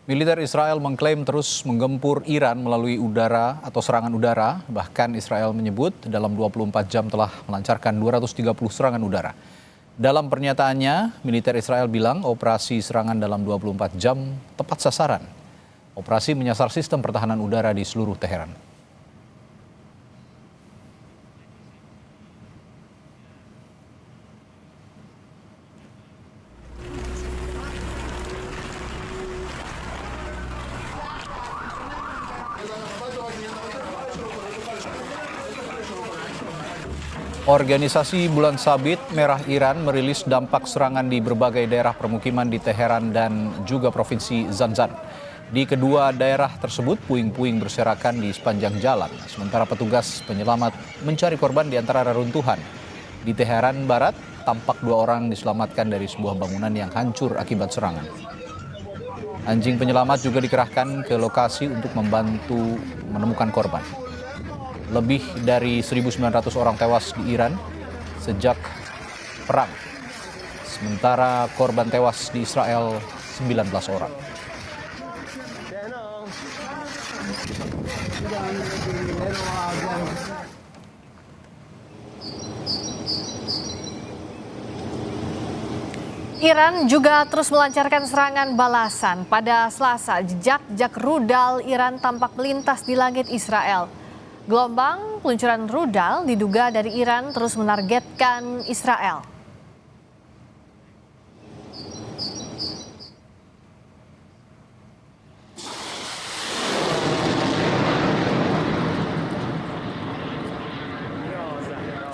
Militer Israel mengklaim terus menggempur Iran melalui udara atau serangan udara. Bahkan Israel menyebut dalam 24 jam telah melancarkan 230 serangan udara. Dalam pernyataannya, militer Israel bilang operasi serangan dalam 24 jam tepat sasaran. Operasi menyasar sistem pertahanan udara di seluruh Teheran. Organisasi Bulan Sabit Merah Iran merilis dampak serangan di berbagai daerah permukiman di Teheran dan juga Provinsi Zanjan. Di kedua daerah tersebut, puing-puing berserakan di sepanjang jalan. Sementara petugas penyelamat mencari korban di antara reruntuhan. Di Teheran Barat, tampak 2 orang diselamatkan dari sebuah bangunan yang hancur akibat serangan. Anjing penyelamat juga dikerahkan ke lokasi untuk membantu menemukan korban. Lebih dari 1.900 orang tewas di Iran sejak perang. Sementara korban tewas di Israel 19 orang. Iran juga terus melancarkan serangan balasan. Pada Selasa, jejak rudal Iran tampak melintas di langit Israel. Gelombang peluncuran rudal diduga dari Iran terus menargetkan Israel.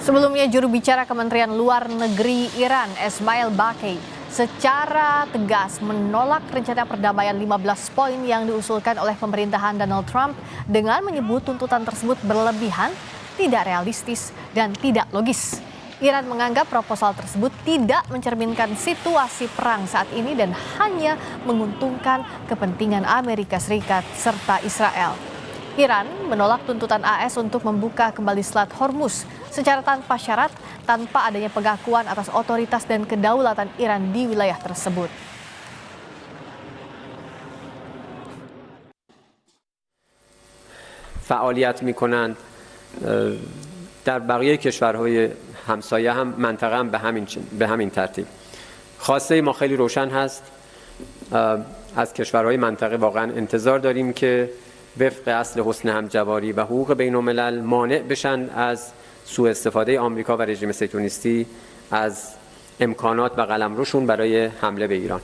Sebelumnya, juru bicara Kementerian Luar Negeri Iran, Esmail Baqi, secara tegas menolak rencana perdamaian 15 poin yang diusulkan oleh pemerintahan Donald Trump dengan menyebut tuntutan tersebut berlebihan, tidak realistis, dan tidak logis. Iran menganggap proposal tersebut tidak mencerminkan situasi perang saat ini dan hanya menguntungkan kepentingan Amerika Serikat serta Israel. Iran menolak tuntutan AS untuk membuka kembali Selat Hormuz secara tanpa syarat, tanpa adanya pengakuan atas otoritas dan kedaulatan Iran di wilayah tersebut. فعالیت می‌کنند در بقیه کشورهای همسایه هم منطقه هم به همین ترتیب. خواسته ما خیلی روشن هست. از کشورهای منطقه واقعا انتظار داریم که وفق اصل حسن همجواری و حقوق بین الملل مانع بشن از سوء استفاده آمریکا و رژیم صهیونیستی از امکانات و قلمروشون برای حمله به ایران.